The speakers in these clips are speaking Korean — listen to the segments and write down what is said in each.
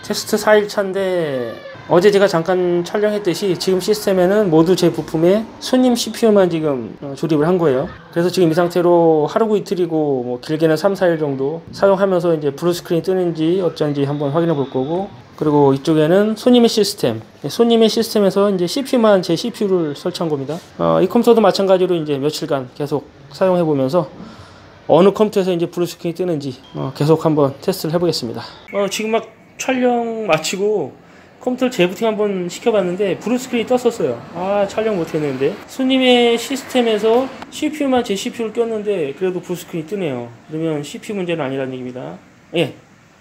테스트 4일차인데 어제 제가 잠깐 촬영했듯이 지금 시스템에는 모두 제 부품에 손님 CPU만 지금 조립을 한 거예요. 그래서 지금 이 상태로 하루고 이틀이고 뭐 길게는 3, 4일 정도 사용하면서 이제 블루스크린이 뜨는지 어쩐지 한번 확인해 볼 거고, 그리고 이쪽에는 손님의 시스템에서 이제 CPU만 제 CPU를 설치한 겁니다. 이 컴퓨터도 마찬가지로 이제 며칠간 계속 사용해 보면서 어느 컴퓨터에서 이제 블루스크린이 뜨는지 계속 한번 테스트를 해보겠습니다. 지금 막 촬영 마치고 컴퓨터를 재부팅 한번 시켜봤는데 블루스크린이 떴었어요. 촬영 못했는데 손님의 시스템에서 CPU만 제 CPU를 꼈는데 그래도 블루스크린이 뜨네요. 그러면 CPU 문제는 아니라는 얘기입니다. 예,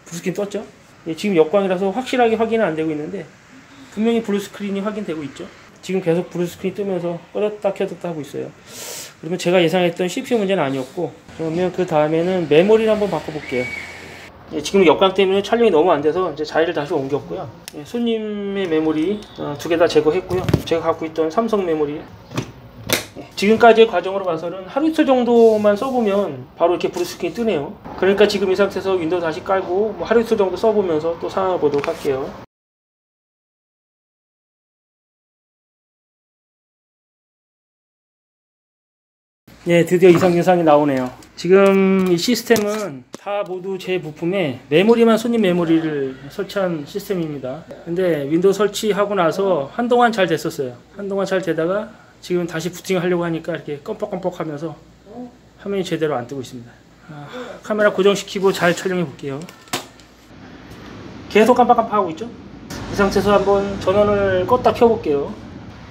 블루스크린 떴죠? 예, 지금 역광이라서 확실하게 확인은 안 되고 있는데 분명히 블루스크린이 확인되고 있죠. 지금 계속 블루스크린이 뜨면서 껐다 켰다 하고 있어요. 그러면 제가 예상했던 CPU 문제는 아니었고, 그러면 그 다음에는 메모리를 한번 바꿔볼게요. 예, 지금 역광 때문에 촬영이 너무 안 돼서 이제 자리를 다시 옮겼고요. 예, 손님의 메모리 두 개 다 제거했고요. 제가 갖고 있던 삼성 메모리, 지금까지의 과정으로 봐서는 하루 이틀 정도만 써보면 바로 이렇게 블루스크린이 뜨네요. 그러니까 지금 이 상태에서 윈도우 다시 깔고 뭐 하루 이틀 정도 써보면서 또 상황을 보도록 할게요. 예, 드디어 이상 증상이 나오네요. 지금 이 시스템은 다 모두 제 부품에 메모리만 손님 메모리를 설치한 시스템입니다. 근데 윈도우 설치하고 나서 한동안 잘 됐었어요. 한동안 잘 되다가 지금 다시 부팅을 하려고 하니까 이렇게 껌뻑껌뻑 하면서 화면이 제대로 안 뜨고 있습니다. 카메라 고정시키고 잘 촬영해 볼게요. 계속 깜빡깜빡 하고 있죠? 이 상태에서 한번 전원을 껐다 켜볼게요.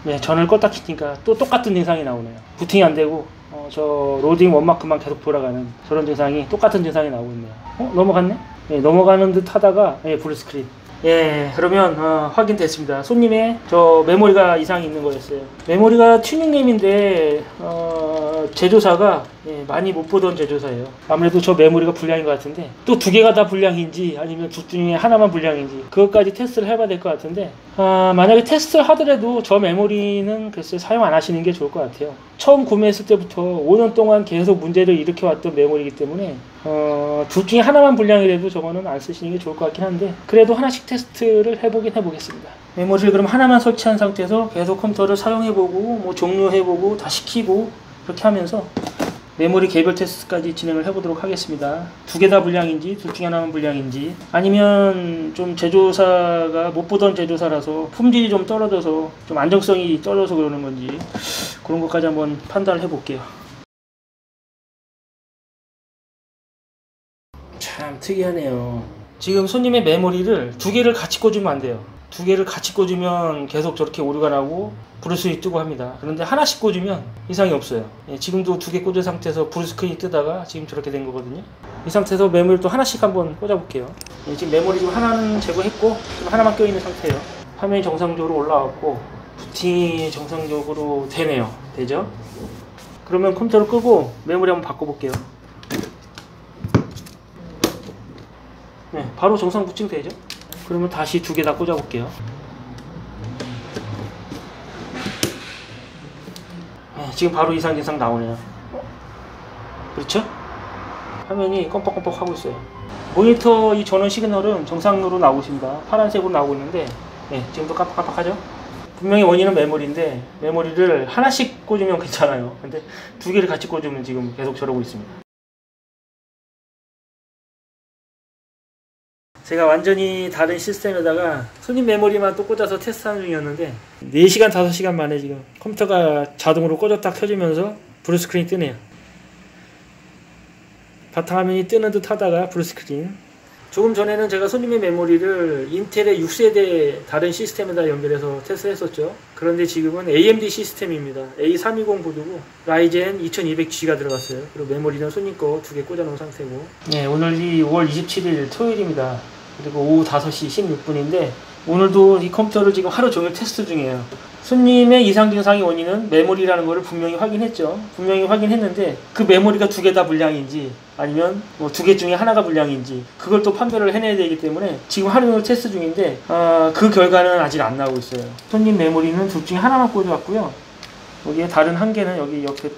네, 전원을 껐다 켜니까 또 똑같은 증상이 나오네요. 부팅이 안 되고 저 로딩 원마크만 계속 돌아가는 저런 증상이, 똑같은 증상이 나오고 있네요. 넘어갔네? 네, 넘어가는 듯 하다가 블루스크린. 예, 그러면 확인됐습니다. 손님의 저 메모리가 이상이 있는 거였어요. 메모리가 튜닝램인데 제조사가 많이 못 보던 제조사예요. 아무래도 저 메모리가 불량인 것 같은데, 또 두 개가 다 불량인지 아니면 둘 중에 하나만 불량인지 그것까지 테스트를 해봐야 될 것 같은데, 만약에 테스트를 하더라도 저 메모리는 글쎄 사용 안 하시는 게 좋을 것 같아요. 처음 구매했을 때부터 5년 동안 계속 문제를 일으켜왔던 메모리이기 때문에 둘 중에 하나만 불량이라도 저거는 안 쓰시는 게 좋을 것 같긴 한데, 그래도 하나씩 테스트를 해보겠습니다. 메모리를 그럼 하나만 설치한 상태에서 계속 컴퓨터를 사용해보고 뭐 종료해보고 다시 켜고 그렇게 하면서 메모리 개별 테스트까지 진행을 해보도록 하겠습니다. 두 개 다 불량인지 둘 중에 하나만 불량인지, 아니면 좀 제조사가 못 보던 제조사라서 품질이 좀 떨어져서 좀 안정성이 떨어져서 그러는 건지, 그런 것까지 한번 판단을 해볼게요. 참 특이하네요. 지금 손님의 메모리를 두 개를 같이 꽂으면 안 돼요. 두 개를 같이 꽂으면 계속 저렇게 오류가 나고 블루스크린이 뜨고 합니다. 그런데 하나씩 꽂으면 이상이 없어요. 지금도 두 개 꽂은 상태에서 블루스크린이 뜨다가 지금 저렇게 된 거거든요. 이 상태에서 메모리를 또 하나씩 한번 꽂아볼게요. 지금 메모리 지금 하나는 제거했고 지금 하나만 껴있는 상태예요. 화면이 정상적으로 올라왔고 부팅이 정상적으로 되네요. 되죠? 그러면 컴퓨터를 끄고 메모리 한번 바꿔볼게요. 네, 바로 정상 부팅 되죠? 그러면 다시 두 개 다 꽂아볼게요. 네, 지금 바로 이상 증상 나오네요. 그렇죠? 화면이 껌뻑껌뻑 하고 있어요. 모니터 이 전원 시그널은 정상으로 나오고 있습니다. 파란색으로 나오고 있는데, 네, 지금도 깜빡깜빡하죠? 분명히 원인은 메모리인데 메모리를 하나씩 꽂으면 괜찮아요. 근데 두 개를 같이 꽂으면 지금 계속 저러고 있습니다. 제가 완전히 다른 시스템에다가 손님 메모리만 또 꽂아서 테스트하는 중이었는데 4시간 5시간 만에 지금 컴퓨터가 자동으로 꺼졌다 켜지면서 블루스크린이 뜨네요. 바탕화면이 뜨는 듯 하다가 블루스크린. 조금 전에는 제가 손님의 메모리를 인텔의 6세대 다른 시스템에다 연결해서 테스트했었죠. 그런데 지금은 AMD 시스템입니다. A320 보드고 라이젠 2200G가 들어갔어요. 그리고 메모리는 손님 거 2개 꽂아놓은 상태고. 네, 오늘이 5월 27일 토요일입니다. 그리고 오후 5시 16분인데 오늘도 이 컴퓨터를 지금 하루 종일 테스트 중이에요. 손님의 이상 증상의 원인은 메모리라는 것을 분명히 확인했죠. 분명히 확인했는데 그 메모리가 두 개 다 불량인지 아니면 뭐 두 개 중에 하나가 불량인지 그걸 또 판별을 해내야 되기 때문에 지금 하루 종일 테스트 중인데 그 결과는 아직 안 나오고 있어요. 손님 메모리는 둘 중에 하나만 꽂아왔고요. 여기에 다른 한 개는 여기 옆에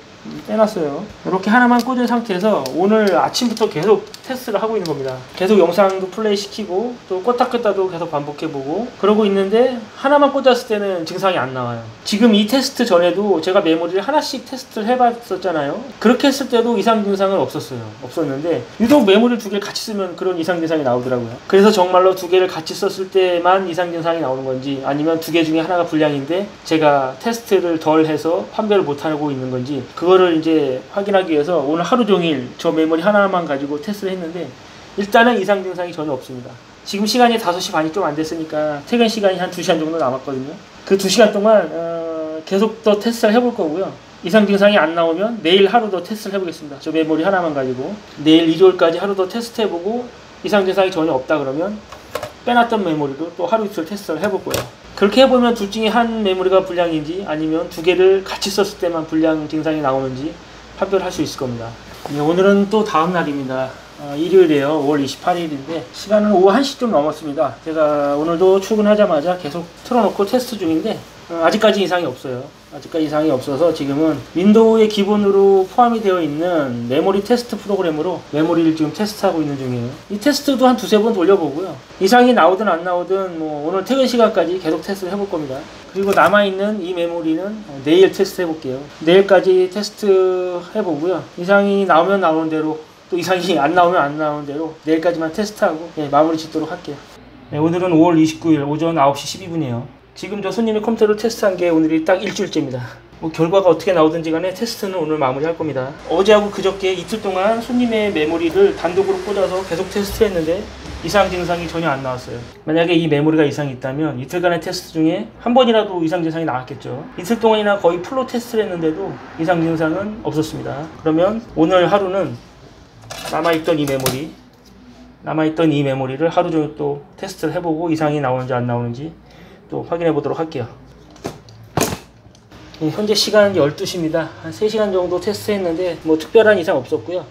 빼놨어요. 이렇게 하나만 꽂은 상태에서 오늘 아침부터 계속 테스트를 하고 있는 겁니다. 계속 영상도 플레이 시키고 또 껐다 켰다도 계속 반복해보고 그러고 있는데 하나만 꽂았을 때는 증상이 안 나와요. 지금 이 테스트 전에도 제가 메모리를 하나씩 테스트를 해봤었잖아요. 그렇게 했을 때도 이상 증상은 없었는데 유독 메모리를 두 개를 같이 쓰면 그런 이상 증상이 나오더라고요. 그래서 정말로 두 개를 같이 썼을 때만 이상 증상이 나오는 건지 아니면 두 개 중에 하나가 불량인데 제가 테스트를 덜 해서 판별을 못하고 있는 건지 그거를 이제 확인하기 위해서 오늘 하루 종일 저 메모리 하나만 가지고 테스트를 했는데 일단은 이상 증상이 전혀 없습니다. 지금 시간이 5시 반이 좀 안 됐으니까 퇴근 시간이 한 2시간 정도 남았거든요. 그 2시간 동안 계속 더 테스트를 해볼 거고요. 이상 증상이 안 나오면 내일 하루 더 테스트를 해보겠습니다. 저 메모리 하나만 가지고 내일 일요일까지 하루 더 테스트 해보고 이상 증상이 전혀 없다 그러면 빼놨던 메모리로 또 하루 이틀 테스트를 해볼 거예요. 그렇게 해보면 둘 중에 한 메모리가 불량인지 아니면 두 개를 같이 썼을 때만 불량 증상이 나오는지 판별할 수 있을 겁니다. 네, 오늘은 또 다음 날입니다. 일요일이에요. 5월 28일인데 시간은 오후 1시 좀 넘었습니다. 제가 오늘도 출근하자마자 계속 틀어놓고 테스트 중인데 아직까지 이상이 없어요. 아직까지 이상이 없어서 지금은 윈도우의 기본으로 포함이 되어 있는 메모리 테스트 프로그램으로 메모리를 지금 테스트하고 있는 중이에요. 이 테스트도 한 2-3번 돌려보고요. 이상이 나오든 안 나오든 오늘 퇴근 시간까지 계속 테스트를 해볼 겁니다. 그리고 남아있는 이 메모리는 내일 테스트 해볼게요. 내일까지 테스트 해보고요. 이상이 나오면 나오는 대로 또 이상이 안 나오면 안 나오는 대로 내일까지만 테스트하고 마무리 짓도록 할게요. 네, 오늘은 5월 29일 오전 9시 12분이에요. 지금 저 손님의 컴퓨터를 테스트한 게 오늘이 딱 일주일째입니다. 결과가 어떻게 나오든지 간에 테스트는 오늘 마무리할 겁니다. 어제하고 그저께 이틀 동안 손님의 메모리를 단독으로 꽂아서 계속 테스트했는데 이상 증상이 전혀 안 나왔어요. 만약에 이 메모리가 이상이 있다면 이틀간의 테스트 중에 한 번이라도 이상 증상이 나왔겠죠. 이틀 동안이나 거의 풀로 테스트를 했는데도 이상 증상은 없었습니다. 그러면 오늘 하루는 남아있던 이 메모리를 하루 종일 또 테스트를 해보고 이상이 나오는지 안 나오는지 또 확인해 보도록 할게요. 현재 시간 12시입니다. 한 3시간 정도 테스트 했는데 특별한 이상 없었고요.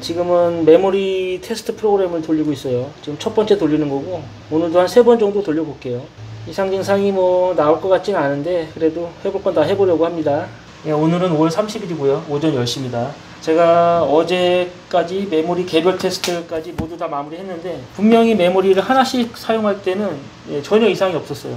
지금은 메모리 테스트 프로그램을 돌리고 있어요. 지금 첫 번째 돌리는 거고 오늘도 한 3번 정도 돌려볼게요. 이상 증상이 나올 것 같지는 않은데 그래도 해볼 건 다 해보려고 합니다. 오늘은 5월 30일이고요. 오전 10시입니다. 제가 어제까지 메모리 개별 테스트까지 모두 다 마무리했는데 분명히 메모리를 하나씩 사용할 때는 전혀 이상이 없었어요.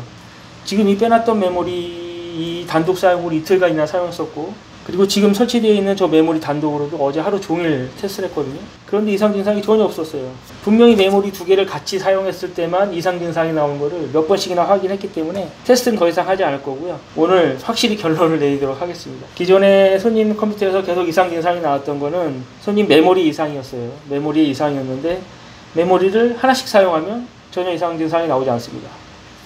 지금 이 빼놨던 메모리 이 단독 사용으로 이틀간이나 사용했었고 그리고 지금 설치되어 있는 저 메모리 단독으로도 어제 하루 종일 테스트를 했거든요. 그런데 이상 증상이 전혀 없었어요. 분명히 메모리 두 개를 같이 사용했을 때만 이상 증상이 나오는 거를 몇 번씩이나 확인했기 때문에 테스트는 더 이상 하지 않을 거고요. 오늘 확실히 결론을 내리도록 하겠습니다. 기존에 손님 컴퓨터에서 계속 이상 증상이 나왔던 거는 손님 메모리 이상이었어요. 메모리 이상이었는데 메모리를 하나씩 사용하면 전혀 이상 증상이 나오지 않습니다.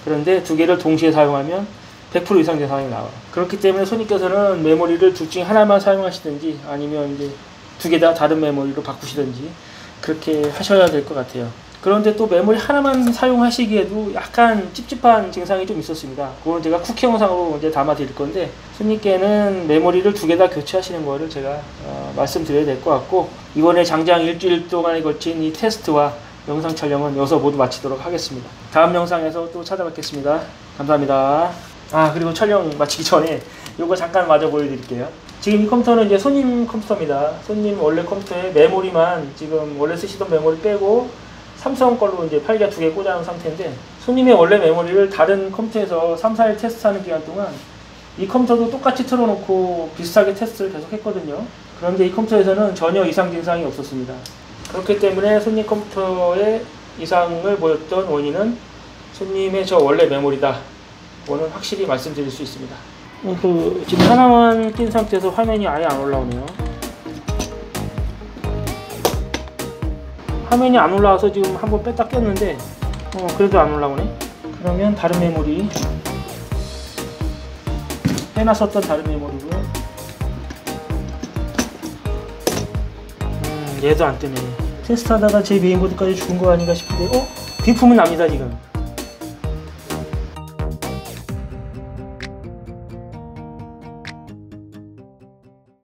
그런데 두 개를 동시에 사용하면 100% 이상 증상이 나와요. 그렇기 때문에 손님께서는 메모리를 둘 중에 하나만 사용하시든지 아니면 이제 두 개 다 다른 메모리로 바꾸시든지 그렇게 하셔야 될 것 같아요. 그런데 또 메모리 하나만 사용하시기에도 약간 찝찝한 증상이 좀 있었습니다. 그건 제가 쿠키 영상으로 이제 담아 드릴 건데 손님께는 메모리를 두 개 다 교체하시는 거를 제가 말씀드려야 될 것 같고 이번에 장장 일주일 동안에 걸친 이 테스트와 영상 촬영은 여기서 모두 마치도록 하겠습니다. 다음 영상에서 또 찾아뵙겠습니다. 감사합니다. 그리고 촬영 마치기 전에 이거 잠깐 마저 보여드릴게요. 지금 이 컴퓨터는 이제 손님 컴퓨터입니다. 손님 원래 컴퓨터에 메모리만 지금 원래 쓰시던 메모리 빼고 삼성 걸로 이제 8기가 2개 꽂아놓은 상태인데 손님의 원래 메모리를 다른 컴퓨터에서 3-4일 테스트하는 기간 동안 이 컴퓨터도 똑같이 틀어놓고 비슷하게 테스트를 계속 했거든요. 그런데 이 컴퓨터에서는 전혀 이상 증상이 없었습니다. 그렇기 때문에 손님 컴퓨터에 이상을 보였던 원인은 손님의 저 원래 메모리다. 오늘 확실히 말씀드릴 수 있습니다. 지금 하나만 낀 상태에서 화면이 아예 안 올라오네요. 화면이 안 올라와서 지금 한번 뺐다 꼈는데 그래도 안 올라오네. 그러면 다른 메모리 해놨었던 다른 메모리고요. 얘도 안 뜨네. 테스트하다가 제 메인보드까지 죽은 거 아닌가 싶은데 비품은 납니다 지금.